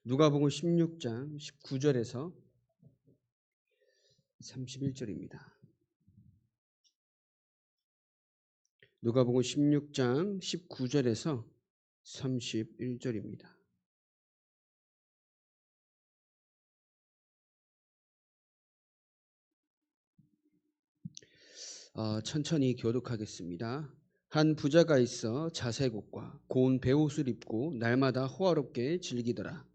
누가복음 16장 19절에서 31절입니다. 누가복음 16장 19절에서 31절입니다. 천천히 교독하겠습니다. 한 부자가 있어 자색옷과 고운 베옷을 입고 날마다 호화롭게 즐기더라.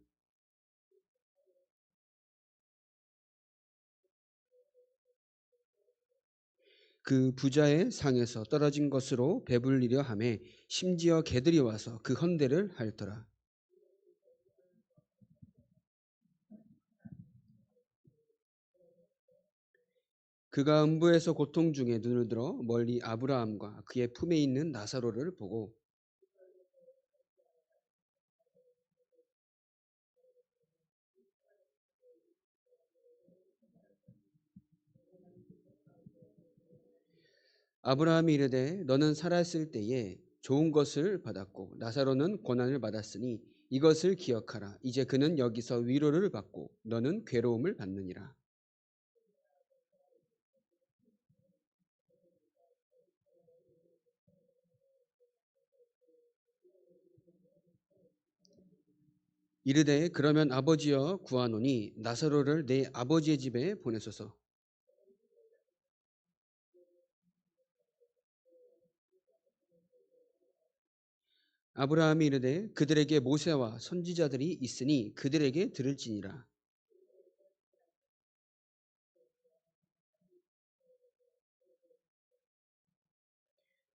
그 부자의 상에서 떨어진 것으로 배불리려 하매 심지어 개들이 와서 그 헌대를 핥더라. 그가 음부에서 고통 중에 눈을 들어 멀리 아브라함과 그의 품에 있는 나사로를 보고 아브라함이 이르되 너는 살았을 때에 좋은 것을 받았고 나사로는 고난을 받았으니 이것을 기억하라. 이제 그는 여기서 위로를 받고 너는 괴로움을 받느니라. 이르되 그러면 아버지여 구하노니 나사로를 내 아버지의 집에 보내소서. 아브라함이 이르되 그들에게 모세와 선지자들이 있으니 그들에게 들을지니라.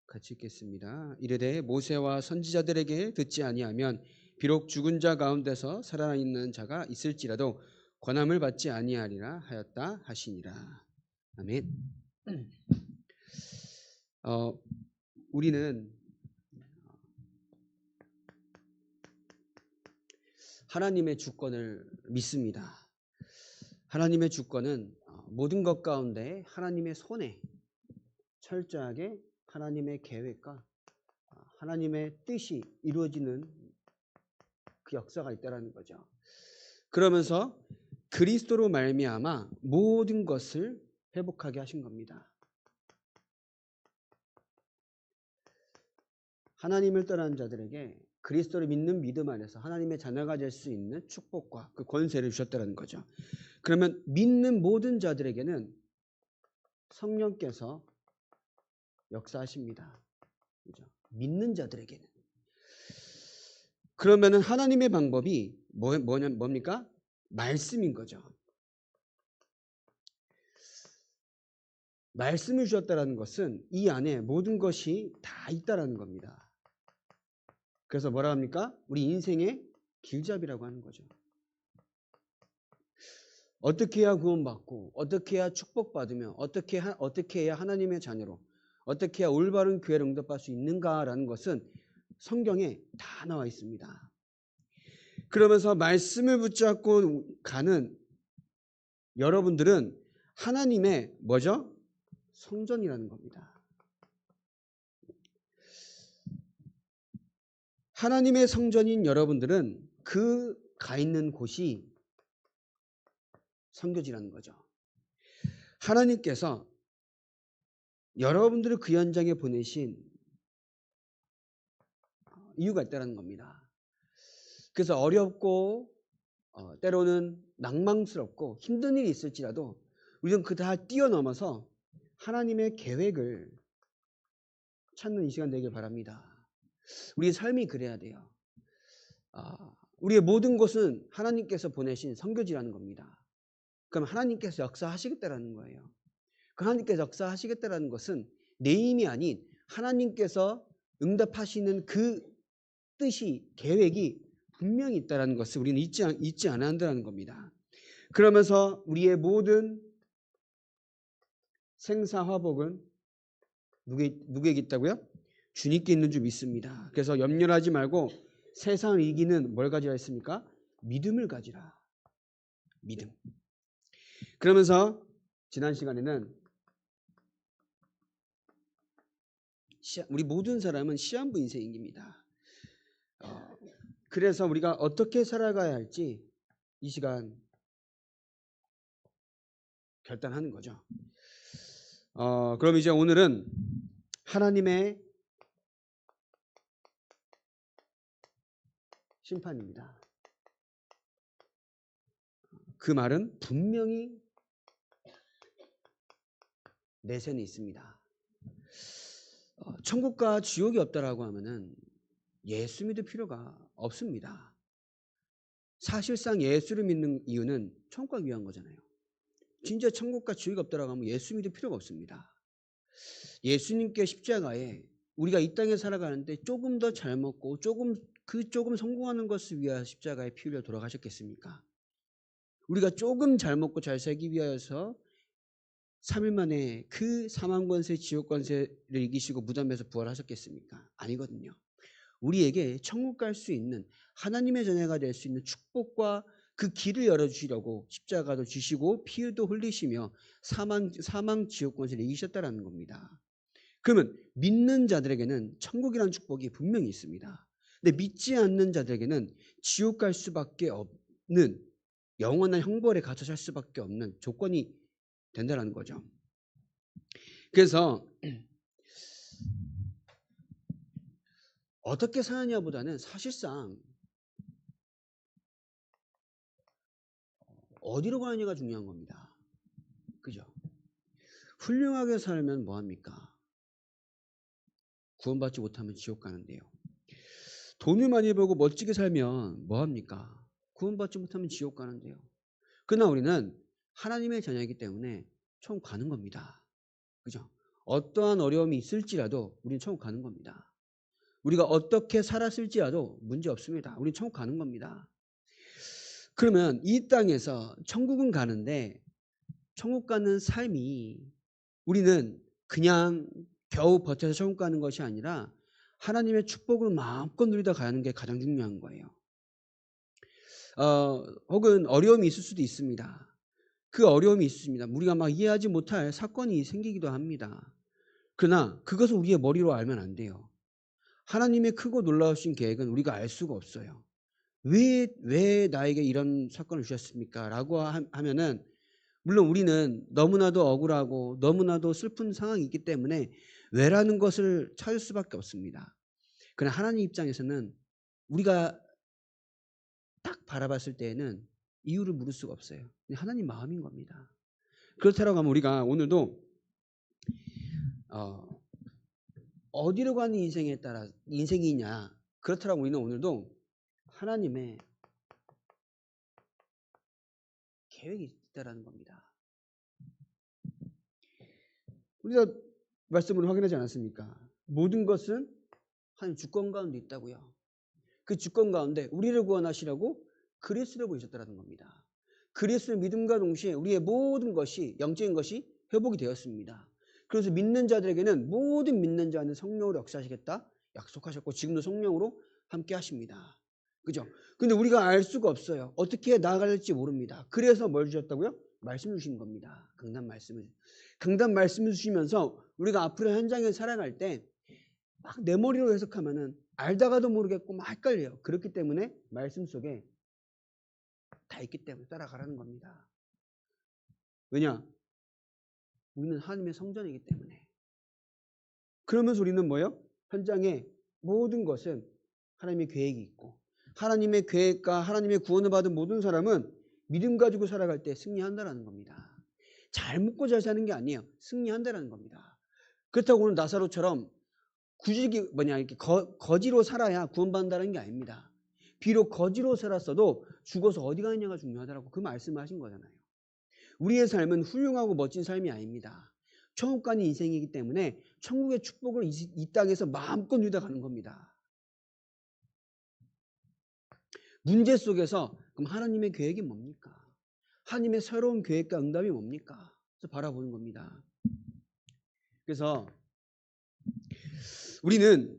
같이 읽겠습니다. 이르되 모세와 선지자들에게 듣지 아니하면 비록 죽은 자 가운데서 살아있는 자가 있을지라도 권함을 받지 아니하리라 하였다 하시니라. 아멘. 우리는 하나님의 주권을 믿습니다. 하나님의 주권은 모든 것 가운데 하나님의 손에 철저하게 하나님의 계획과 하나님의 뜻이 이루어지는 그 역사가 있다라는 거죠. 그러면서 그리스도로 말미암아 모든 것을 회복하게 하신 겁니다. 하나님을 떠난 자들에게 그리스도를 믿는 믿음 안에서 하나님의 자녀가 될 수 있는 축복과 그 권세를 주셨다는 거죠. 그러면 믿는 모든 자들에게는 성령께서 역사하십니다. 그죠? 믿는 자들에게는. 그러면은 하나님의 방법이 뭡니까? 말씀인 거죠. 말씀을 주셨다는 것은 이 안에 모든 것이 다 있다라는 겁니다. 그래서 뭐라 합니까? 우리 인생의 길잡이라고 하는 거죠. 어떻게 해야 구원받고 어떻게 해야 축복받으며 어떻게 해야 하나님의 자녀로 어떻게 해야 올바른 교회를 응답할 수 있는가라는 것은 성경에 다 나와 있습니다. 그러면서 말씀을 붙잡고 가는 여러분들은 하나님의 뭐죠? 성전이라는 겁니다. 하나님의 성전인 여러분들은 그 가 있는 곳이 성교지라는 거죠. 하나님께서 여러분들을 그 현장에 보내신 이유가 있다는 겁니다. 그래서 어렵고 때로는 낭망스럽고 힘든 일이 있을지라도 우리는 그 다 뛰어넘어서 하나님의 계획을 찾는 이 시간 되길 바랍니다. 우리의 삶이 그래야 돼요. 우리의 모든 것은 하나님께서 보내신 선교지라는 겁니다. 그럼 하나님께서 역사하시겠다라는 거예요. 그 하나님께서 역사하시겠다라는 것은 내 힘이 아닌 하나님께서 응답하시는 그 뜻이 계획이 분명히 있다는 것을 우리는 잊지 않아야 한다는 겁니다. 그러면서 우리의 모든 생사화복은 누구에게 있다고요? 주님께 있는 줄 믿습니다. 그래서 염려하지 말고 세상을 이기는 뭘 가지라 했습니까? 믿음을 가지라. 믿음. 그러면서 지난 시간에는 우리 모든 사람은 시한부 인생입니다. 그래서 우리가 어떻게 살아가야 할지 이 시간 결단하는 거죠. 그럼 이제 오늘은 하나님의 심판입니다. 그 말은 분명히 내세는 있습니다. 천국과 지옥이 없다라고 하면은 예수 믿을 필요가 없습니다. 사실상 예수를 믿는 이유는 천국 가기 위한 거잖아요. 진짜 천국과 지옥이 없다라고 하면 예수 믿을 필요가 없습니다. 예수님께 십자가에 우리가 이 땅에 살아가는데 조금 더 잘 먹고 조금 성공하는 것을 위하여 십자가에 피 흘려 돌아가셨겠습니까? 우리가 조금 잘 먹고 잘 살기 위하여서 3일 만에 그 사망 권세, 지옥 권세를 이기시고 무덤에서 부활하셨겠습니까? 아니거든요. 우리에게 천국 갈 수 있는 하나님의 자녀가 될 수 있는 축복과 그 길을 열어주시려고 십자가도 지시고 피도 흘리시며 사망 지옥 권세를 이기셨다라는 겁니다. 그러면 믿는 자들에게는 천국이라는 축복이 분명히 있습니다. 근데 믿지 않는 자들에게는 지옥 갈 수밖에 없는 영원한 형벌에 갇혀 살 수밖에 없는 조건이 된다는 거죠. 그래서 어떻게 사느냐보다는 사실상 어디로 가느냐가 중요한 겁니다. 그죠? 훌륭하게 살면 뭐합니까? 구원받지 못하면 지옥 가는데요. 돈을 많이 벌고 멋지게 살면 뭐합니까? 구원받지 못하면 지옥 가는데요. 그러나 우리는 하나님의 자녀이기 때문에 천국 가는 겁니다. 그죠? 어떠한 어려움이 있을지라도 우리는 천국 가는 겁니다. 우리가 어떻게 살았을지라도 문제 없습니다. 우리는 천국 가는 겁니다. 그러면 이 땅에서 천국은 가는데 천국 가는 삶이 우리는 그냥 겨우 버텨서 천국 가는 것이 아니라 하나님의 축복을 마음껏 누리다 가는 게 가장 중요한 거예요. 혹은 어려움이 있을 수도 있습니다. 그 어려움이 있습니다. 우리가 막 이해하지 못할 사건이 생기기도 합니다. 그러나 그것을 우리의 머리로 알면 안 돼요. 하나님의 크고 놀라우신 계획은 우리가 알 수가 없어요. 왜 나에게 이런 사건을 주셨습니까? 라고 하면은 물론 우리는 너무나도 억울하고 너무나도 슬픈 상황이 있기 때문에 왜라는 것을 찾을 수밖에 없습니다. 그러나 하나님 입장에서는 우리가 딱 바라봤을 때에는 이유를 물을 수가 없어요. 하나님 마음인 겁니다. 그렇다고 하면 우리가 오늘도 어디로 가는 인생에 따라 인생이냐 그렇다고 우리는 오늘도 하나님의 계획이 있다라는 겁니다. 우리가 말씀을 확인하지 않았습니까? 모든 것은 하나님 주권 가운데 있다고요. 그 주권 가운데 우리를 구원하시려고 그리스도를 보이셨다라는 겁니다. 그리스도의 믿음과 동시에 우리의 모든 것이 영적인 것이 회복이 되었습니다. 그래서 믿는 자들에게는 모든 믿는 자는 성령으로 역사하시겠다 약속하셨고 지금도 성령으로 함께 하십니다. 그죠? 근데 우리가 알 수가 없어요. 어떻게 나아갈지 모릅니다. 그래서 뭘 주셨다고요? 말씀 주신 겁니다. 강단 말씀을 주시면서 우리가 앞으로 현장에 살아갈 때 막 내 머리로 해석하면은 알다가도 모르겠고 막 헷갈려요. 그렇기 때문에 말씀 속에 다 있기 때문에 따라가라는 겁니다. 왜냐? 우리는 하나님의 성전이기 때문에. 그러면서 우리는 뭐예요? 현장에 모든 것은 하나님의 계획이 있고 하나님의 계획과 하나님의 구원을 받은 모든 사람은 믿음 가지고 살아갈 때 승리한다라는 겁니다. 잘 먹고 잘 사는 게 아니에요. 승리한다라는 겁니다. 그렇다고 오늘 나사로처럼 굳이 이렇게 거지로 살아야 구원받는다는 게 아닙니다. 비록 거지로 살았어도 죽어서 어디 가느냐가 중요하다라고 그 말씀을 하신 거잖아요. 우리의 삶은 훌륭하고 멋진 삶이 아닙니다. 천국 가는 인생이기 때문에 천국의 축복을 이 땅에서 마음껏 누리다 가는 겁니다. 문제 속에서 그럼 하나님의 계획이 뭡니까? 하나님의 새로운 계획과 응답이 뭡니까? 그래서 바라보는 겁니다. 그래서 우리는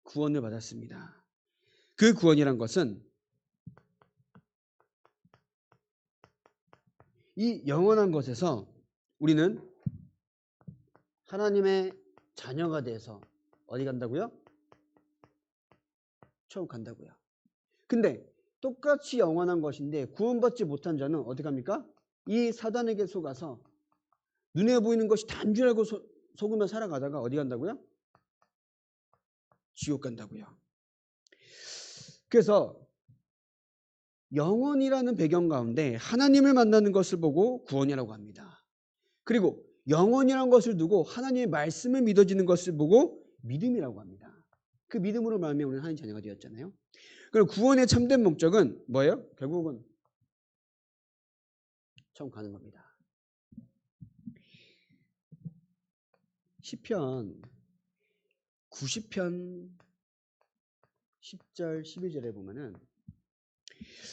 구원을 받았습니다. 그 구원이란 것은 이 영원한 것에서 우리는 하나님의 자녀가 돼서 어디 간다고요? 천국 간다고요. 근데 똑같이 영원한 것인데 구원받지 못한 자는 어떻게 합니까? 이 사단에게 속아서 눈에 보이는 것이 단 줄 알고 속으며 살아가다가 어디 간다고요? 지옥 간다고요. 그래서 영원이라는 배경 가운데 하나님을 만나는 것을 보고 구원이라고 합니다. 그리고 영원이라는 것을 두고 하나님의 말씀을 믿어지는 것을 보고 믿음이라고 합니다. 그 믿음으로 말미암아 우리는 하나님 자녀가 되었잖아요. 그럼 구원의 참된 목적은 뭐예요? 결국은 천국 가는 겁니다. 시편 90편 10절 11절에 보면은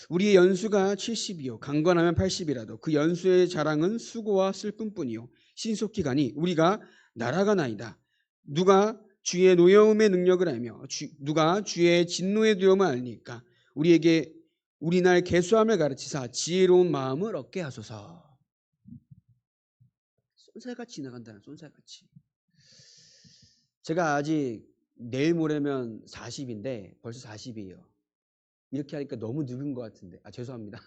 우리의 연수가 70이요 강건하면 80이라도 그 연수의 자랑은 수고와 슬픔뿐이요 신속히 가니 우리가 날아가나이다. 누가 주의 노여움의 능력을 알며 누가 주의 진노의 두려움을 알니까 우리에게 우리날 계수함을 가르치사 지혜로운 마음을 얻게 하소서. 쏜살같이 지나간다는 쏜살같이. 제가 아직 내일 모레면 40인데 벌써 40이에요. 이렇게 하니까 너무 늙은 것 같은데. 죄송합니다.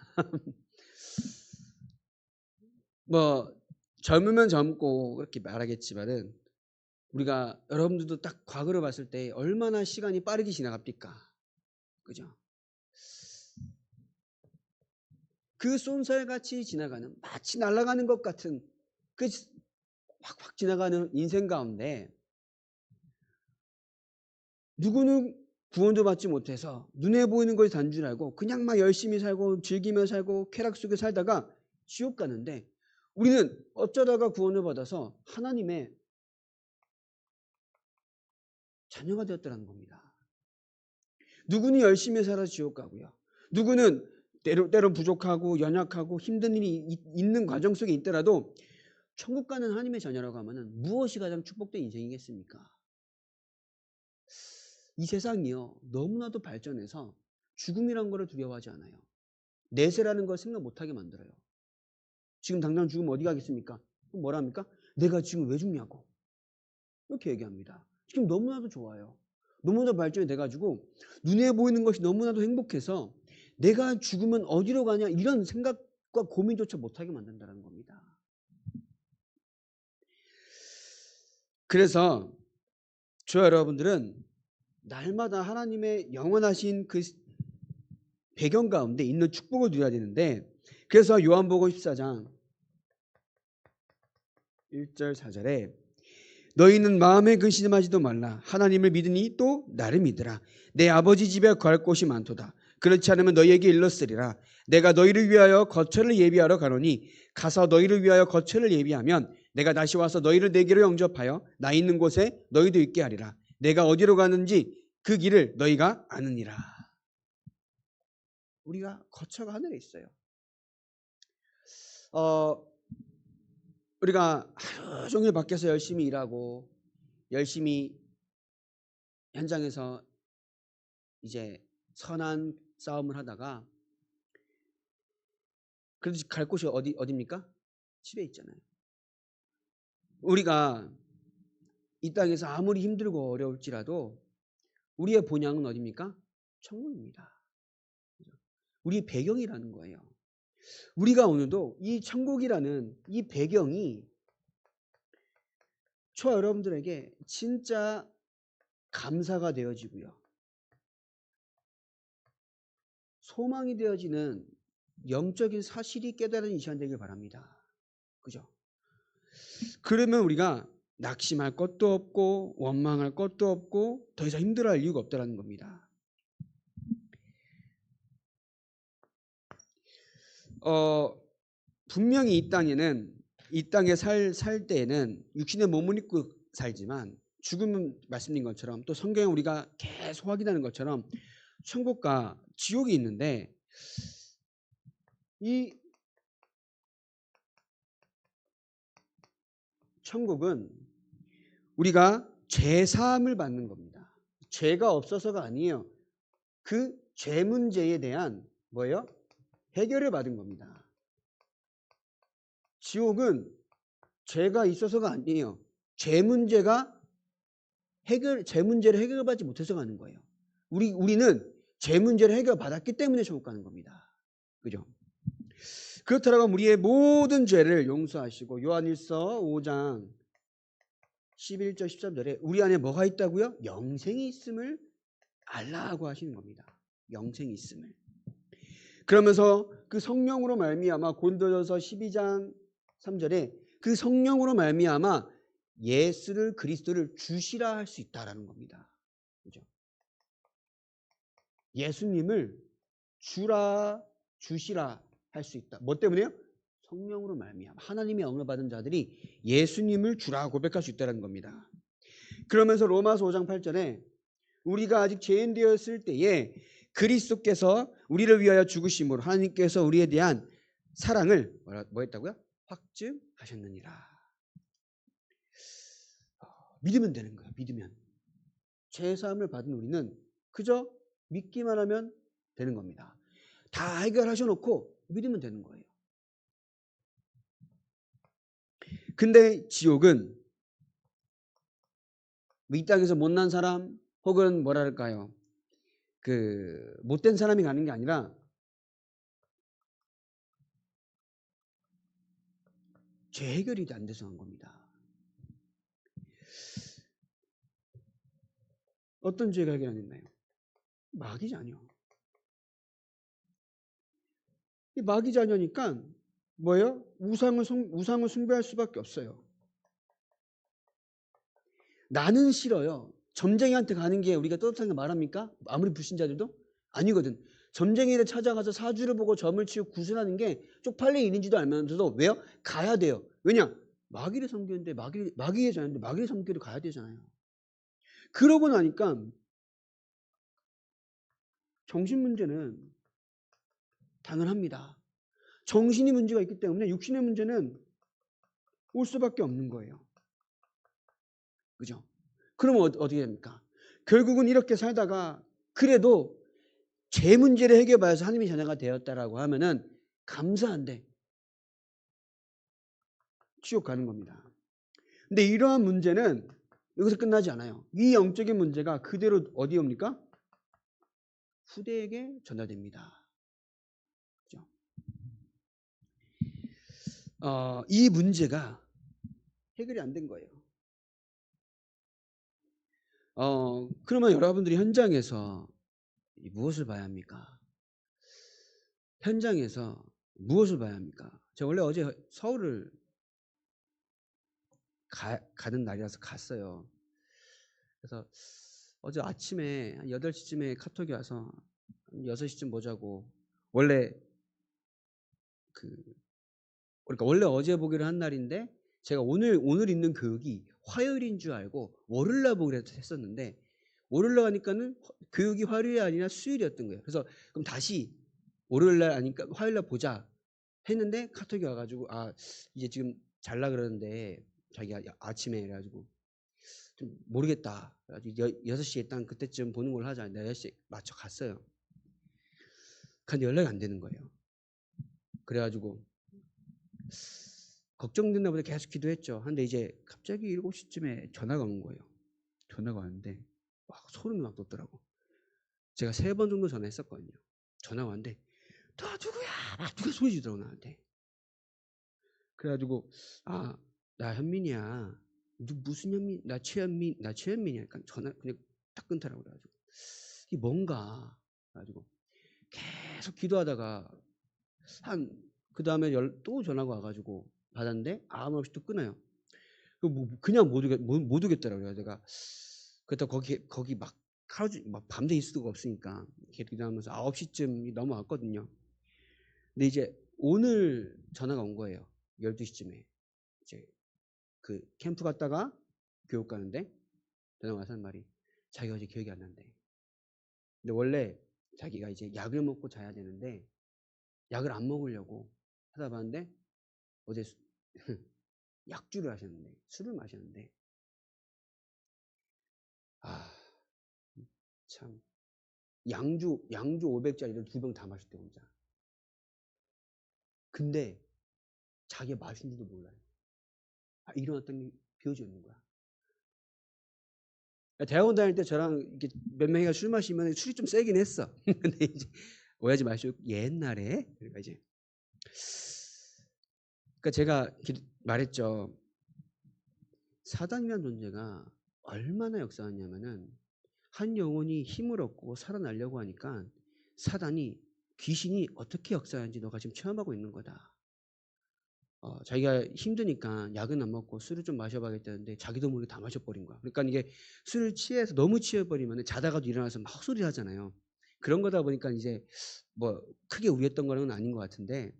뭐 젊으면 젊고 그렇게 말하겠지만은 우리가 여러분들도 딱 과거를 봤을 때 얼마나 시간이 빠르게 지나갑니까? 그죠? 그 쏜살같이 지나가는 마치 날아가는 것 같은 그 확확 지나가는 인생 가운데 누구는 구원도 받지 못해서 눈에 보이는 것이 단 줄 알고 그냥 막 열심히 살고 즐기며 살고 쾌락 속에 살다가 지옥 가는데 우리는 어쩌다가 구원을 받아서 하나님의 자녀가 되었다는 겁니다. 누구는 열심히 살아서 지옥 가고요. 누구는 때론 부족하고 연약하고 힘든 일이 있는 과정 속에 있더라도 천국 가는 하나님의 자녀라고 하면은 무엇이 가장 축복된 인생이겠습니까? 이 세상이요 너무나도 발전해서 죽음이란 거를 두려워하지 않아요. 내세라는 걸 생각 못하게 만들어요. 지금 당장 죽으면 어디 가겠습니까? 그럼 뭐라 합니까? 내가 지금 왜 죽냐고 이렇게 얘기합니다. 지금 너무나도 좋아요. 너무나도 발전이 돼가지고 눈에 보이는 것이 너무나도 행복해서 내가 죽으면 어디로 가냐 이런 생각과 고민조차 못하게 만든다는 겁니다. 그래서 저 여러분들은 날마다 하나님의 영원하신 그 배경 가운데 있는 축복을 누려야 되는데 그래서 요한복음 14장 1절 4절에 너희는 마음에 근심하지도 말라. 하나님을 믿으니 또 나를 믿으라. 내 아버지 집에 거할 곳이 많도다. 그렇지 않으면 너희에게 일렀으리라. 내가 너희를 위하여 거처를 예비하러 가노니 가서 너희를 위하여 거처를 예비하면 내가 다시 와서 너희를 내게로 영접하여 나 있는 곳에 너희도 있게 하리라. 내가 어디로 가는지 그 길을 너희가 아느니라. 우리가 거처가 하늘에 있어요. 우리가 하루 종일 밖에서 열심히 일하고 열심히 현장에서 이제 선한 싸움을 하다가 그래도 갈 곳이 어디입니까? 집에 있잖아요. 우리가 이 땅에서 아무리 힘들고 어려울지라도 우리의 본향은 어디입니까? 천국입니다. 우리의 배경이라는 거예요. 우리가 오늘도 이 천국이라는 이 배경이 저 여러분들에게 진짜 감사가 되어지고요. 소망이 되어지는 영적인 사실이 깨달은 이 시간 되길 바랍니다. 그죠? 그러면 우리가 낙심할 것도 없고 원망할 것도 없고 더 이상 힘들어할 이유가 없다는 겁니다. 분명히 이 땅에 살 때에는 육신의 몸을 입고 살지만 죽음은 말씀드린 것처럼 또 성경에 우리가 계속 확인하는 것처럼 천국과 지옥이 있는데 이 천국은 우리가 죄 사함을 받는 겁니다. 죄가 없어서가 아니에요. 그 죄 문제에 대한 뭐예요? 해결을 받은 겁니다. 지옥은 죄가 있어서가 아니에요. 죄 문제를 해결받지 못해서 가는 거예요. 우리는 죄 문제를 해결받았기 때문에 천국 가는 겁니다. 그죠? 그렇다면 우리의 모든 죄를 용서하시고 요한일서 5장 11절 13절에 우리 안에 뭐가 있다고요? 영생이 있음을 알라고 하시는 겁니다. 영생이 있음을. 그러면서 그 성령으로 말미암아 고린도전서 12장 3절에 그 성령으로 말미암아 예수를 그리스도를 주시라 할 수 있다라는 겁니다. 그죠? 예수님을 주라 주시라 할 수 있다. 뭐 때문에요? 성령으로 말미암아 하나님의 영을 받은 자들이 예수님을 주라 고백할 수 있다는 겁니다. 그러면서 로마서 5장 8절에 우리가 아직 죄인 되었을 때에 그리스도께서 우리를 위하여 죽으심으로 하나님께서 우리에 대한 사랑을 뭐 했다고요? 확증하셨느니라. 믿으면 되는 거예요. 믿으면. 죄사함을 받은 우리는 그저 믿기만 하면 되는 겁니다. 다 해결하셔놓고 믿으면 되는 거예요. 근데 지옥은 이 땅에서 못난 사람 혹은 뭐랄까요? 그 못된 사람이 가는 게 아니라 죄 해결이 안 돼서 간 겁니다. 어떤 죄가 해결 안 됐나요? 마귀 자녀. 이 마귀 자녀니까 뭐예요? 우상을 숭배할 수밖에 없어요. 나는 싫어요. 점쟁이한테 가는 게 우리가 떳떳하게 말합니까? 아무리 불신자들도? 아니거든. 점쟁이를 찾아가서 사주를 보고 점을 치고 구슬하는 게 쪽팔린 일인지도 알면서도 왜요? 가야 돼요. 왜냐? 마귀를 섬기는데 마귀의 자녀인데 마귀를 섬기러 가야 되잖아요. 그러고 나니까 정신 문제는 당연합니다. 정신이 문제가 있기 때문에 육신의 문제는 올 수밖에 없는 거예요. 그죠? 그러면 어떻게 됩니까? 결국은 이렇게 살다가 그래도 죄 문제를 해결받아서 하나님의 자녀가 되었다라고 하면은 감사한데 지옥 가는 겁니다. 근데 이러한 문제는 여기서 끝나지 않아요. 이 영적인 문제가 그대로 어디에 옵니까? 후대에게 전달됩니다. 그죠? 이 문제가 해결이 안 된 거예요. 그러면 여러분들이 현장에서 무엇을 봐야 합니까? 현장에서 무엇을 봐야 합니까? 제가 원래 어제 서울을 가는 날이라서 갔어요. 그래서 어제 아침에 한 8시쯤에 카톡이 와서 6시쯤 보자고 원래 그러니까 원래 어제 보기로 한 날인데 제가 오늘 있는 교육이 화요일인 줄 알고 월요일 날 보기로 했었는데 월요일 날 가니까는 교육이 화요일이 아니라 수요일이었던 거예요. 그래서 그럼 다시 월요일 날 아니까 화요일 날 보자 했는데 카톡이 와가지고 이제 지금 잘라 그러는데 자기가 아침에 해가지고 좀 모르겠다. 그래가지고 6시에 딱 그때쯤 보는 걸로 하자. 내가 6시에 맞춰 갔어요. 근데 연락이 안 되는 거예요. 그래가지고 걱정됐나 보다 계속 기도했죠. 근데 이제 갑자기 7시쯤에 전화가 온 거예요. 전화가 왔는데 막 소름이 막 돋더라고. 제가 3번 정도 전화했었거든요. 전화가 왔는데 너 누구야? 막 누가 소리 지더라고 나한테. 그래가지고 나 현민이야. 무슨 현민? 나 최현민이야. 그러니까 전화 그냥 딱 끊더라고. 그래가지고 이게 뭔가 그래가지고 계속 기도하다가 그 다음에 또 전화가 와가지고 받았는데 아무 없이 또 끊어요. 그냥 못 오겠더라고요. 내가 그렇다고 거기 막 밤새 있을 수가 없으니까 계속 기도하면서 9시쯤 넘어왔거든요. 근데 이제 오늘 전화가 온 거예요. 12시쯤에 이제 그 캠프 갔다가 교육 가는데 전화가 와서 한 말이 자기가 어제 기억이 안 난대. 근데 원래 자기가 이제 약을 먹고 자야 되는데 약을 안 먹으려고 하다 봤는데 어제 약주를 하셨는데 술을 마셨는데 참 양주 500짜리를 2병 다 마셨대 혼자. 근데 자기가 마신 줄도 몰라요. 일어났더니 비어져 있는 거야. 대학원 다닐 때 저랑 이렇게 몇 명이가 술 마시면 술이 좀 세긴 했어. 근데 이제 오해하지 마시고 옛날에 그러니까 이제 그러니까 제가 말했죠. 사단이라는 존재가 얼마나 역사하냐면은 한 영혼이 힘을 얻고 살아나려고 하니까 사단이 귀신이 어떻게 역사하는지 너가 지금 체험하고 있는 거다. 자기가 힘드니까 약은 안 먹고 술을 좀 마셔봐야겠다는데 자기도 모르게 다 마셔버린 거야. 그러니까 이게 술을 취해서 너무 취해버리면 자다가도 일어나서 막 헛소리를 하잖아요. 그런 거다 보니까 이제 뭐 크게 우였던 거는 아닌 것 같은데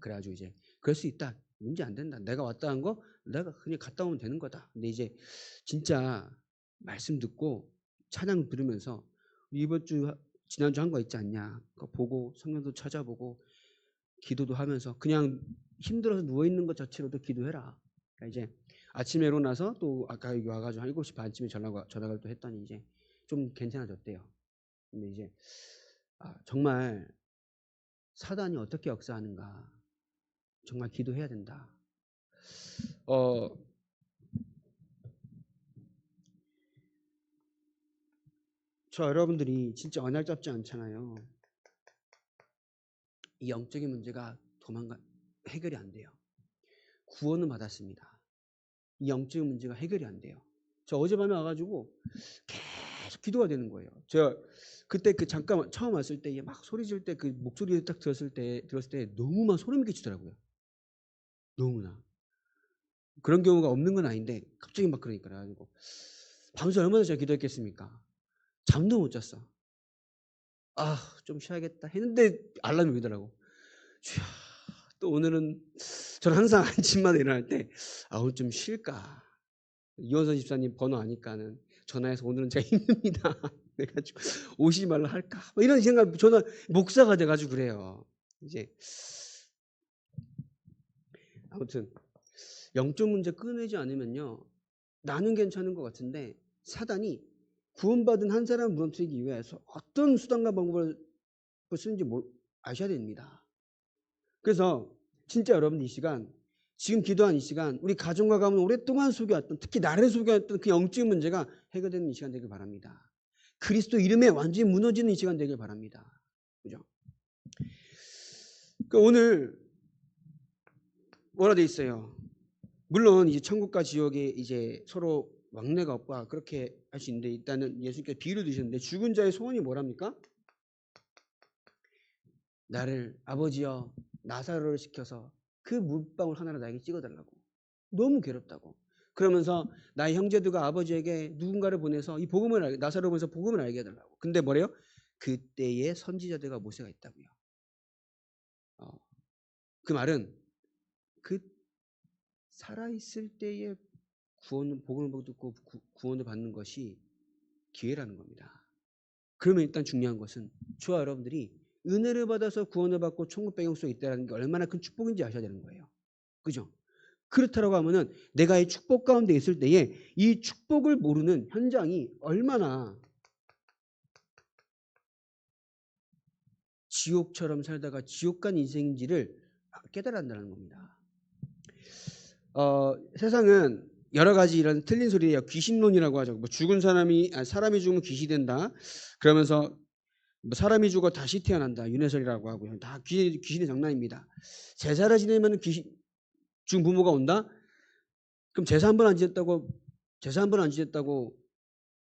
그래가지고 이제 그럴 수 있다. 문제 안 된다. 내가 왔다 한 거 내가 그냥 갔다 오면 되는 거다. 근데 이제 진짜 말씀 듣고 찬양 들으면서 이번 주 지난주 한 거 있지 않냐. 그거 보고 성경도 찾아보고 기도도 하면서 그냥 힘들어서 누워 있는 것 자체로도 기도해라. 그러니까 이제 아침에 일어나서 또 아까 여기 와가지고 한 7시 반쯤에 전화를 또 했더니 이제 좀 괜찮아졌대요. 근데 이제 정말 사단이 어떻게 역사하는가 정말 기도해야 된다. 저 여러분들이 진짜 언약 잡지 않잖아요. 이 영적인 문제가 해결이 안 돼요. 구원은 받았습니다. 이 영적인 문제가 해결이 안 돼요. 저 어젯밤에 와가지고 계속 기도가 되는 거예요. 제가 그때 잠깐 처음 왔을 때 막 소리 질 때 그 목소리를 딱 들었을 때 너무 막 소름이 끼치더라고요. 너무나. 그런 경우가 없는 건 아닌데 갑자기 막 그러니까 그래가지고 밤새 얼마나 제가 기도했겠습니까? 잠도 못 잤어. 좀 쉬어야겠다 했는데 알람이 울더라고. 주야, 또 오늘은 저는 항상 아침마다 일어날 때 오늘 좀 쉴까. 이원선 집사님 번호 아니까는 전화해서 오늘은 제가 힘듭니다. 그래가지고 오시지 말라 할까. 뭐 이런 생각 저는 목사가 돼가지고 그래요. 이제 아무튼 영적 문제 끊이지 않으면요. 나는 괜찮은 것 같은데 사단이 구원받은 한 사람을 무너뜨리기 위해서 어떤 수단과 방법을 쓰는지 아셔야 됩니다. 그래서 진짜 여러분 이 시간 지금 기도한 이 시간 우리 가정과 가문 오랫동안 속여왔던 특히 나를 속여왔던 그 영적 문제가 해결되는 이 시간 되길 바랍니다. 그리스도 이름에 완전히 무너지는 이 시간 되길 바랍니다. 그죠? 그러니까 오늘 뭐라 돼 있어요? 물론 이제 천국과 지옥에 이제 서로 왕래가 없고 그렇게 할 수 있는데 일단은 예수님께서 비유를 드셨는데 죽은 자의 소원이 뭐랍니까? 나를 아버지여 나사로를 시켜서 그 물방울 하나를 나에게 찍어달라고. 너무 괴롭다고. 그러면서 나의 형제들과 아버지에게 누군가를 보내서 이 복음을 나사로 보내서 복음을 알게 해달라고. 근데 뭐래요? 그때의 선지자들과 모세가 있다고요. 그 말은 그 살아있을 때의 복음을 듣고 구원을 받는 것이 기회라는 겁니다. 그러면 일단 중요한 것은 저와 여러분들이 은혜를 받아서 구원을 받고 천국 배경 속에 있다는 게 얼마나 큰 축복인지 아셔야 되는 거예요. 그죠? 그렇다라고 하면은 내가 이 축복 가운데 있을 때에 이 축복을 모르는 현장이 얼마나 지옥처럼 살다가 지옥 간 인생인지를 깨달아야 한다는 겁니다. 세상은 여러 가지 이런 틀린 소리예요. 귀신론이라고 하죠. 뭐 죽은 사람이 죽으면 귀신이 된다. 그러면서 뭐 사람이 죽어 다시 태어난다. 윤회설이라고 하고요. 다 귀신의 장난입니다. 제사를 지내면 죽은 부모가 온다. 그럼 제사 한 번 안 지냈다고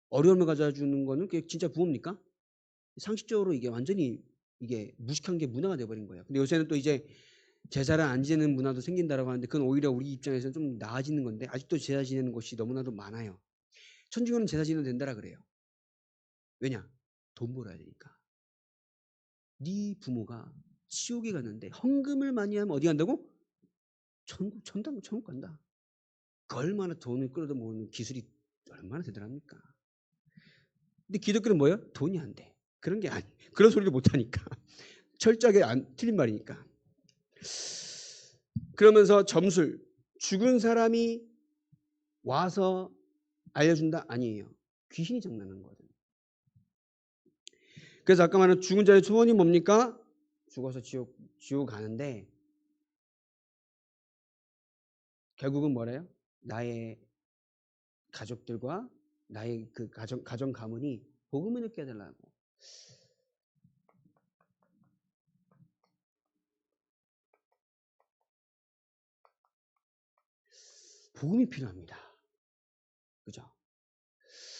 어려움을 가져주는 거는 그게 진짜 부모입니까? 상식적으로 이게 완전히 이게 무식한 게 문화가 돼버린 거예요. 근데 요새는 또 이제 제사를 안 지내는 문화도 생긴다라고 하는데 그건 오히려 우리 입장에서는 좀 나아지는 건데 아직도 제사 지내는 곳이 너무나도 많아요. 천주교는 제사 지내도 된다라 그래요. 왜냐? 돈 벌어야 되니까. 네 부모가 지옥에 갔는데 헌금을 많이 하면 어디 간다고? 천국 간다. 그 얼마나 돈을 끌어다 모으는 기술이 얼마나 대단합니까? 근데 기독교는 뭐예요? 돈이 안 돼. 그런 소리를 못 하니까. 철저하게 틀린 말이니까. 그러면서 점술. 죽은 사람이 와서 알려준다? 아니에요. 귀신이 장난하는 거거든요. 그래서 아까 말한 죽은 자의 소원이 뭡니까? 죽어서 지옥 가는데 결국은 뭐래요? 나의 가족들과 나의 그 가정 가문이 복음을 느껴야 되려고. 복음이 필요합니다. 그죠?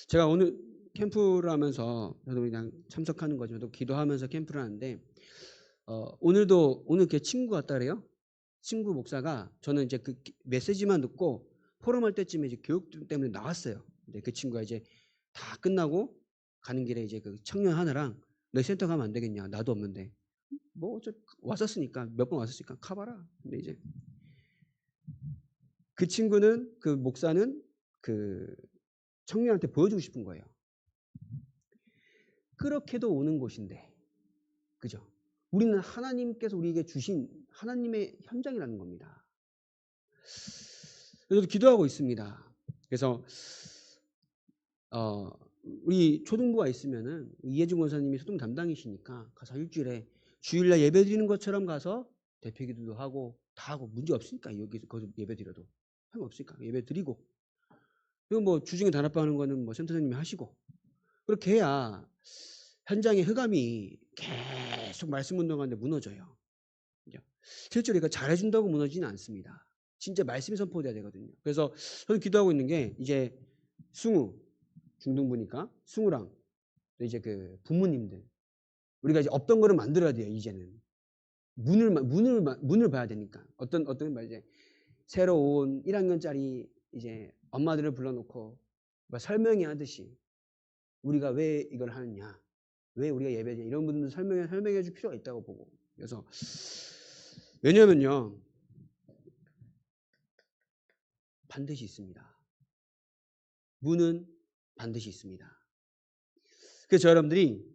제가 오늘 캠프를 하면서 저도 그냥 참석하는 거지만 또 기도하면서 캠프를 하는데 오늘 그 친구 같다 그래요. 친구 목사가 저는 이제 그 메시지만 듣고 포럼할 때쯤에 이제 교육 때문에 나왔어요. 근데 그 친구가 이제 다 끝나고 가는 길에 이제 그 청년 하나랑 너 센터 가면 안 되겠냐? 나도 없는데 뭐 어차피 왔었으니까 몇 번 왔었으니까 가봐라. 근데 이제 그 친구는 그 목사는 그 청년한테 보여주고 싶은 거예요. 그렇게도 오는 곳인데, 그죠? 우리는 하나님께서 우리에게 주신 하나님의 현장이라는 겁니다. 그래서 기도하고 있습니다. 그래서 우리 초등부가 있으면은 이혜중 원사님이 초등 담당이시니까 가서 일주일에 주일날 예배 드리는 것처럼 가서 대표기도도 하고 다 하고 문제 없으니까 여기서 거기서 예배 드려도 상관 없으니까 예배 드리고 그리고 뭐 주중에 단합하는 거는 뭐 센터장님이 하시고 그렇게 해야 현장의 흑암이 계속 말씀 운동하는데 무너져요. 실제로 이거 잘해준다고 무너지지는 않습니다. 진짜 말씀이 선포돼야 되거든요. 그래서 저는 기도하고 있는 게 이제 승우 중등부니까 승우랑 이제 그 부모님들 우리가 이제 없던 거를 만들어야 돼요. 이제는 문을 봐야 되니까 어떤 이제 새로 온 1학년짜리 이제 엄마들을 불러놓고 설명이 하듯이 우리가 왜 이걸 하느냐, 왜 우리가 예배냐 이런 분들 설명해 줄 필요가 있다고 보고 그래서 왜냐면요 반드시 있습니다. 문은 반드시 있습니다. 그래서 여러분들이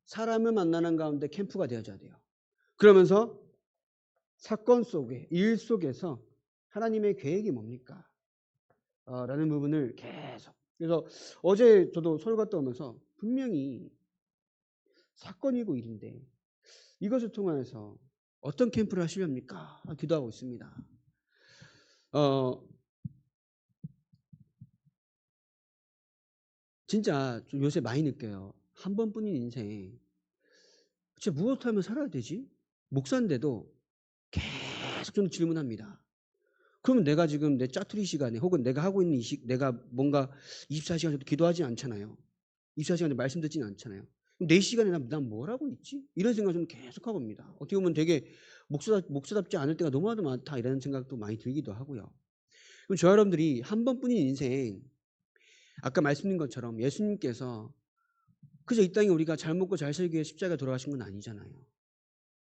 사람을 만나는 가운데 캠프가 되어져야 돼요. 그러면서 사건 속에 일 속에서 하나님의 계획이 뭡니까? 라는 부분을 계속 그래서 어제 저도 서울 갔다 오면서 분명히 사건이고 일인데 이것을 통해서 어떤 캠프를 하시렵니까? 기도하고 있습니다. 진짜 좀 요새 많이 느껴요. 한 번뿐인 인생 진짜 무엇을 하면 살아야 되지? 목사인데도 계속 저는 질문합니다. 그러면 내가 지금 내 짜투리 시간에 혹은 내가 하고 있는 내가 뭔가 24시간 정도 기도하지 않잖아요. 24시간에 말씀 듣지는 않잖아요. 그럼 4시간에 난 뭘 하고 있지? 이런 생각을 좀 계속 하고 옵니다. 어떻게 보면 되게 목사답지 않을 때가 너무나도 많다 이런 생각도 많이 들기도 하고요. 그럼 저 여러분들이 한 번뿐인 인생 아까 말씀드린 것처럼 예수님께서 그저 이 땅에 우리가 잘 먹고 잘 살기 위해 십자가에 돌아가신 건 아니잖아요.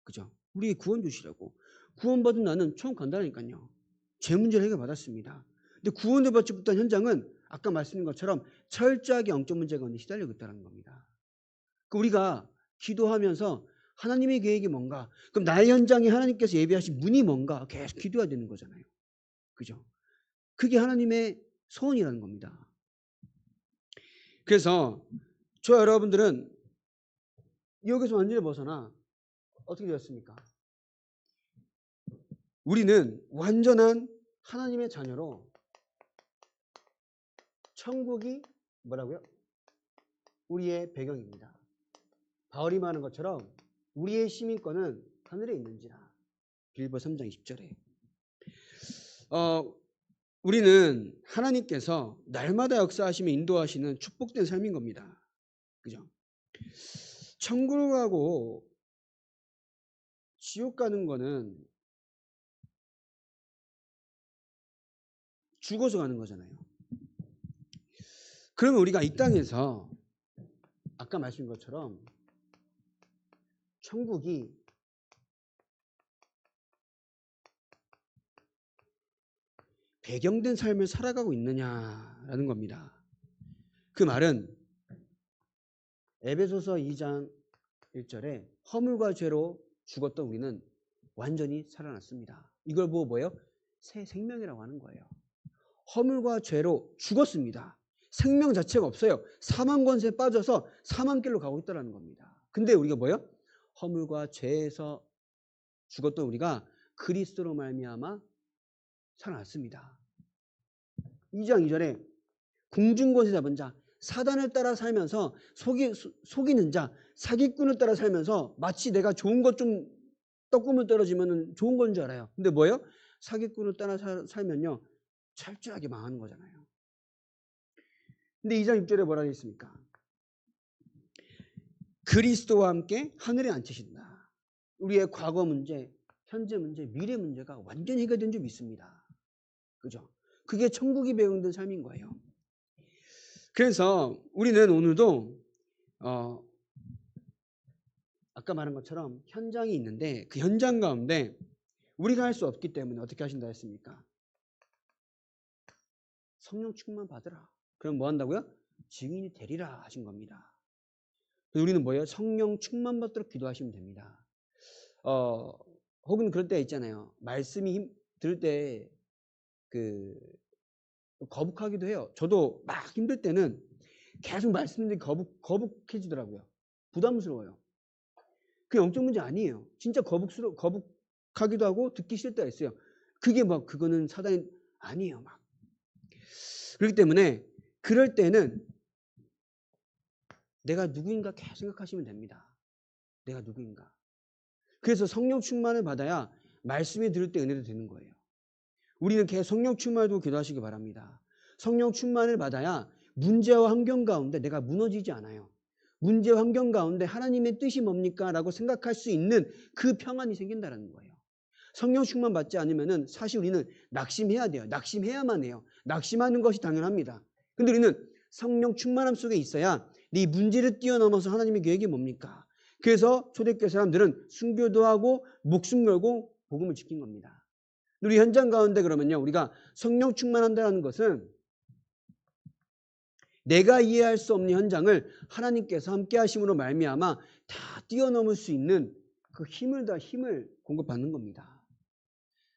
그죠? 우리의 구원 주시라고. 구원받은 나는 처음 간다니까요. 제 문제를 해결받았습니다. 근데 구원을 받지 못한 현장은 아까 말씀드린 것처럼 철저하게 영적 문제 가운데 시달리고 있다는 겁니다. 우리가 기도하면서 하나님의 계획이 뭔가 그럼 나의 현장에 하나님께서 예비하신 문이 뭔가 계속 기도해야 되는 거잖아요. 그죠? 그게 하나님의 소원이라는 겁니다. 그래서 저 여러분들은 여기서 완전히 벗어나 어떻게 되었습니까? 우리는 완전한 하나님의 자녀로 천국이 뭐라고요? 우리의 배경입니다. 바울이 말하는 것처럼 우리의 시민권은 하늘에 있는지라. 빌보 3장 20절에 우리는 하나님께서 날마다 역사하시며 인도하시는 축복된 삶인 겁니다. 그죠? 천국 가고 지옥 가는 거는 죽어서 가는 거잖아요. 그러면 우리가 이 땅에서 아까 말씀드린 것처럼 천국이 배경된 삶을 살아가고 있느냐라는 겁니다. 그 말은 에베소서 2장 1절에 허물과 죄로 죽었던 우리는 완전히 살아났습니다. 이걸 보고 뭐예요? 새 생명이라고 하는 거예요. 허물과 죄로 죽었습니다. 생명 자체가 없어요. 사망 권세에 빠져서 사망길로 가고 있다는 겁니다. 근데 우리가 뭐예요? 허물과 죄에서 죽었던 우리가 그리스도로 말미암아 살아났습니다. 2장 2절에 공중곳에 잡은 자, 사단을 따라 살면서 속이는 자, 사기꾼을 따라 살면서 마치 내가 좋은 것 좀 떡국물 떨어지면 좋은 건 줄 알아요. 근데 뭐예요? 사기꾼을 따라 살면요 철저하게 망하는 거잖아요. 근데 2장 6절에 뭐라 했습니까? 그리스도와 함께 하늘에 앉히신다. 우리의 과거 문제, 현재 문제, 미래 문제가 완전히 해결된 줄 믿습니다. 그죠? 그게 천국이 배경된 삶인 거예요. 그래서 우리는 오늘도 아까 말한 것처럼 현장이 있는데 그 현장 가운데 우리가 할 수 없기 때문에 어떻게 하신다 했습니까? 성령 충만 받으라. 그럼 뭐 한다고요? 증인이 되리라 하신 겁니다. 우리는 뭐예요? 성령 충만 받도록 기도하시면 됩니다. 혹은 그럴 때 있잖아요. 말씀이 들을 때 거북하기도 해요. 저도 막 힘들 때는 계속 말씀드리는데 거북해지더라고요. 부담스러워요. 그 영적 문제 아니에요. 진짜 거북하기도 하고 듣기 싫을 때가 있어요. 그게 막 그거는 사단이 아니에요. 막 그렇기 때문에 그럴 때는 내가 누구인가 계속 생각하시면 됩니다. 내가 누구인가. 그래서 성령 충만을 받아야 말씀이 들을 때 은혜도 되는 거예요. 우리는 계속 성령 충만을 두고 기도하시기 바랍니다. 성령 충만을 받아야 문제와 환경 가운데 내가 무너지지 않아요. 문제와 환경 가운데 하나님의 뜻이 뭡니까? 라고 생각할 수 있는 그 평안이 생긴다는 거예요. 성령 충만 받지 않으면 사실 우리는 낙심해야 돼요. 낙심해야만 해요. 낙심하는 것이 당연합니다. 근데 우리는 성령 충만함 속에 있어야 네 문제를 뛰어넘어서 하나님의 계획이 뭡니까? 그래서 초대교회 사람들은 순교도 하고 목숨 걸고 복음을 지킨 겁니다. 우리 현장 가운데 그러면요, 우리가 성령 충만한다는 것은 내가 이해할 수 없는 현장을 하나님께서 함께 하심으로 말미암아 다 뛰어넘을 수 있는 그 힘을 공급받는 겁니다.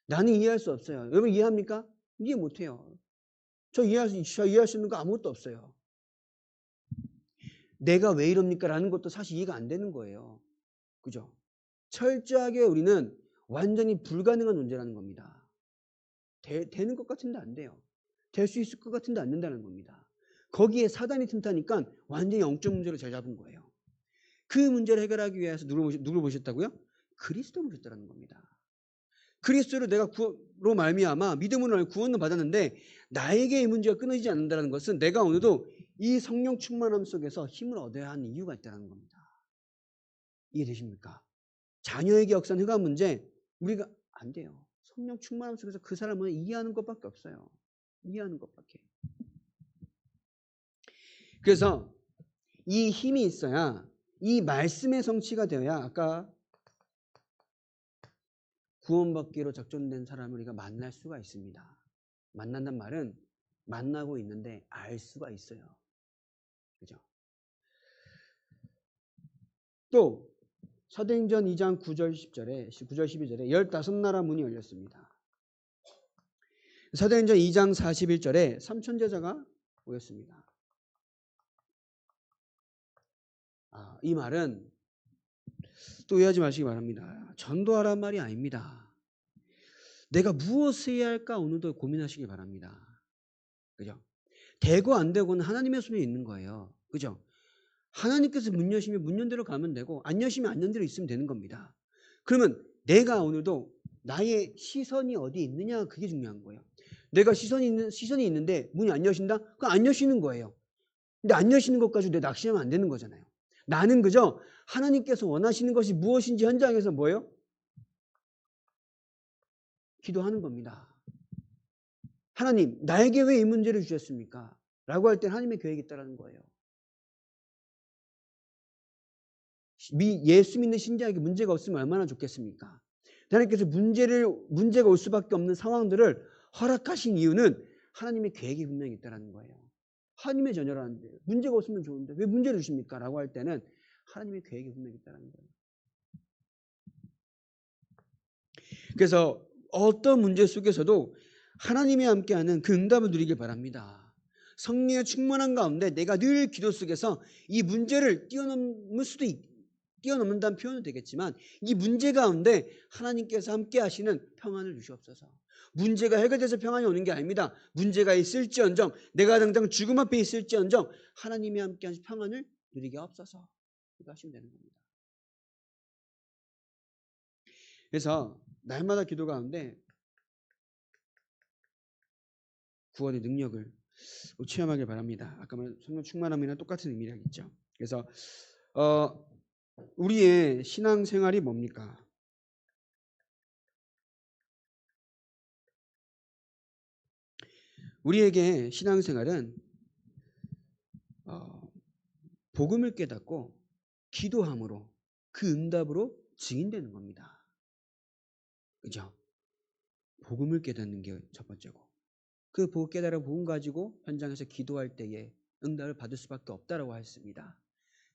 나는 이해할 수 없어요. 여러분 이해합니까? 이해 못해요. 저 이해할 수 있는 거 아무것도 없어요. 내가 왜 이럽니까? 라는 것도 사실 이해가 안 되는 거예요. 그죠? 철저하게 우리는 완전히 불가능한 문제라는 겁니다. 되는 것 같은데 안 돼요. 될 수 있을 것 같은데 안 된다는 겁니다. 거기에 사단이 틈타니까 완전히 영적 문제로 잘 잡은 거예요. 그 문제를 해결하기 위해서 누구를 보셨다고요? 그리스도를 보셨다는 겁니다. 그리스도를 내가 구로 말미암아 믿음으로 구원을 받았는데 나에게 이 문제가 끊어지지 않는다는 것은 내가 오늘도 이 성령 충만함 속에서 힘을 얻어야 하는 이유가 있다는 겁니다. 이해되십니까? 자녀에게 역사한 흑암 문제 우리가 안 돼요. 성령 충만함 속에서 그 사람을 이해하는 것밖에 없어요. 이해하는 것밖에. 그래서 이 힘이 있어야 이 말씀의 성취가 되어야 아까 구원받기로 작정된 사람을 우리가 만날 수가 있습니다. 만난단 말은 만나고 있는데 알 수가 있어요. 그죠? 또 사도행전 2장 9절 10절에 9절 12절에 15나라 문이 열렸습니다. 사도행전 2장 41절에 삼천제자가 모였습니다. 이 말은 또 오해하지 마시기 바랍니다. 전도하란 말이 아닙니다. 내가 무엇을 해야 할까 오늘도 고민하시기 바랍니다. 그죠? 되고 안 되고는 하나님의 손에 있는 거예요. 그죠? 하나님께서 문 여시면 문 연 대로 가면 되고 안 여시면 안 연 대로 있으면 되는 겁니다. 그러면 내가 오늘도 나의 시선이 어디 있느냐 그게 중요한 거예요. 내가 시선이 있는데 문이 안 여신다? 그럼 안 여시는 거예요. 근데 안 여시는 것 가지고 내 낙심하면 안 되는 거잖아요. 나는 그저 하나님께서 원하시는 것이 무엇인지 현장에서 뭐예요? 기도하는 겁니다. 하나님, 나에게 왜 이 문제를 주셨습니까? 라고 할 때 하나님의 계획이 있다는 거예요. 예수 믿는 신자에게 문제가 없으면 얼마나 좋겠습니까? 하나님께서 문제가 올 수밖에 없는 상황들을 허락하신 이유는 하나님의 계획이 분명히 있다는 거예요. 하나님의 자녀라는데 문제가 없으면 좋은데 왜 문제를 주십니까? 라고 할 때는 하나님의 계획이 분명히 있다는 거예요. 그래서 어떤 문제 속에서도 하나님이 함께하는 그 응답을 누리길 바랍니다. 성령의 충만한 가운데 내가 늘 기도 속에서 이 문제를 뛰어넘을 수도 뛰어넘는다는 표현은 되겠지만 이 문제 가운데 하나님께서 함께 하시는 평안을 주시옵소서. 문제가 해결돼서 평안이 오는 게 아닙니다. 문제가 있을지언정 내가 당장 죽음 앞에 있을지언정 하나님이 함께 하신 평안을 누리게 하옵소서. 이거 하시면 되는 겁니다. 그래서 날마다 기도 가운데 구원의 능력을 체험하길 바랍니다. 아까 말한 성령 충만함이나 똑같은 의미라겠죠. 그래서 우리의 신앙생활이 뭡니까? 우리에게 신앙생활은 복음을 깨닫고 기도함으로 그 응답으로 증인되는 겁니다. 그죠? 복음을 깨닫는 게 첫 번째고 그 깨달은 복음 가지고 현장에서 기도할 때에 응답을 받을 수밖에 없다라고 했습니다.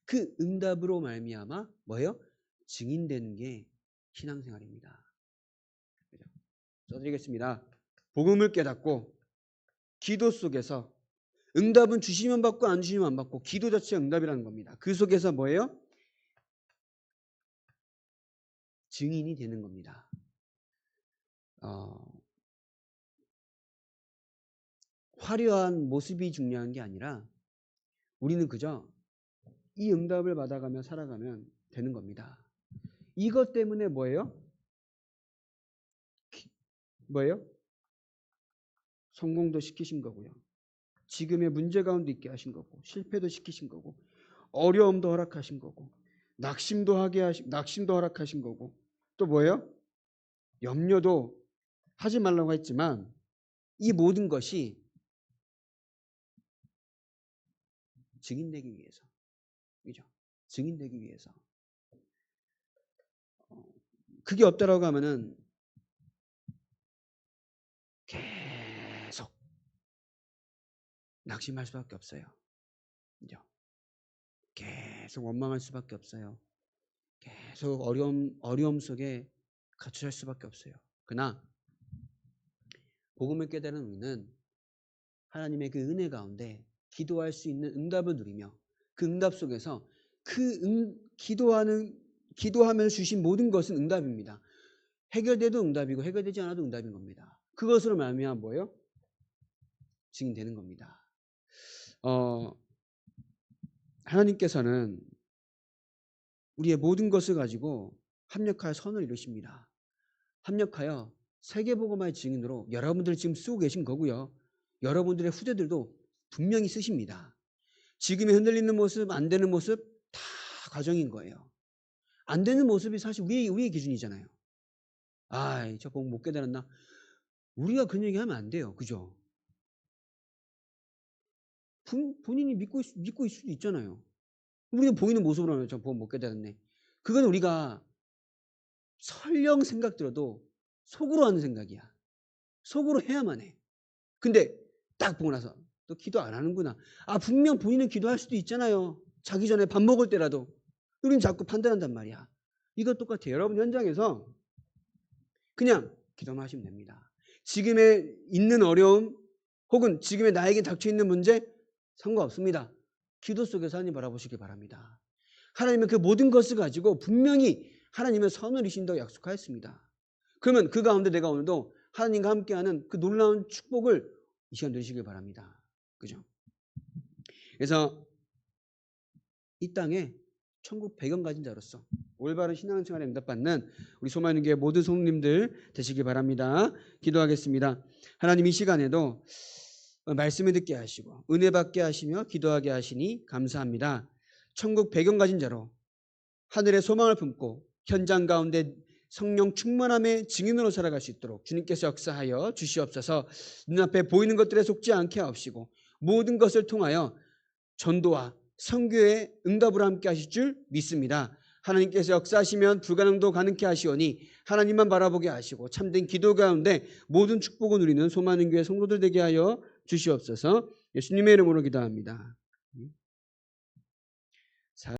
그 응답으로 말미암아 뭐예요? 증인되는 게 신앙생활입니다. 그죠? 써드리겠습니다. 복음을 깨닫고 기도 속에서 응답은 주시면 받고 안 주시면 안 받고 기도 자체가 응답이라는 겁니다. 그 속에서 뭐예요? 증인이 되는 겁니다. 화려한 모습이 중요한 게 아니라 우리는 그저 이 응답을 받아가며 살아가면 되는 겁니다. 이것 때문에 뭐예요? 성공도 시키신 거고요. 지금의 문제 가운데 있게 하신 거고 실패도 시키신 거고 어려움도 허락하신 거고 낙심도 허락하신 거고 또 뭐예요? 염려도 하지 말라고 했지만 이 모든 것이 증인되기 위해서, 그죠? 증인되기 위해서. 그게 없다라고 하면은 계속 낙심할 수밖에 없어요. 그죠? 계속 원망할 수밖에 없어요. 계속 어려움 속에 갇혀 살 수밖에 없어요. 그러나 복음을 깨달은 우리는 하나님의 그 은혜 가운데 기도할 수 있는 응답을 누리며 그 응답 속에서 기도하면서 주신 모든 것은 응답입니다. 해결돼도 응답이고 해결되지 않아도 응답인 겁니다. 그것으로 말미암아 뭐예요? 증인되는 겁니다. 하나님께서는 우리의 모든 것을 가지고 합력하여 선을 이루십니다. 합력하여 세계복음화의 증인으로 여러분들 지금 쓰고 계신 거고요. 여러분들의 후대들도 분명히 쓰십니다. 지금의 흔들리는 모습, 안 되는 모습 다 과정인 거예요. 안 되는 모습이 사실 우리의 기준이잖아요. 저 복음 못 깨달았나? 우리가 그런 얘기하면 안 돼요. 그죠? 본인이 믿고 있을 수도 있잖아요. 우리가 보이는 모습으로 하면 저 복음 못 깨달았네. 그건 우리가 설령 생각 들어도 속으로 하는 생각이야. 속으로 해야만 해. 근데 딱 보고 나서 너 기도 안 하는구나. 분명 본인은 기도할 수도 있잖아요. 자기 전에 밥 먹을 때라도. 우리는 자꾸 판단한단 말이야. 이거 똑같아요. 여러분 현장에서 그냥 기도만 하시면 됩니다. 지금에 있는 어려움 혹은 지금의 나에게 닥쳐있는 문제 상관없습니다. 기도 속에서 하나님 바라보시기 바랍니다. 하나님은 그 모든 것을 가지고 분명히 하나님의 선을 이루신다고 약속하였습니다. 그러면 그 가운데 내가 오늘도 하나님과 함께하는 그 놀라운 축복을 이 시간 누리시길 바랍니다. 그죠? 그래서 이 땅에 천국 배경 가진 자로서 올바른 신앙생활에 응답받는 우리 소망교회 모든 성도님들 되시길 바랍니다. 기도하겠습니다. 하나님 이 시간에도 말씀을 듣게 하시고 은혜 받게 하시며 기도하게 하시니 감사합니다. 천국 배경 가진 자로 하늘의 소망을 품고 현장 가운데 성령 충만함의 증인으로 살아갈 수 있도록 주님께서 역사하여 주시옵소서. 눈앞에 보이는 것들에 속지 않게 하옵시고 모든 것을 통하여 전도와 선교의 응답으로 함께 하실 줄 믿습니다. 하나님께서 역사하시면 불가능도 가능케 하시오니 하나님만 바라보게 하시고 참된 기도 가운데 모든 축복을 누리는 소망의 교회 성도들 되게 하여 주시옵소서. 예수님의 이름으로 기도합니다.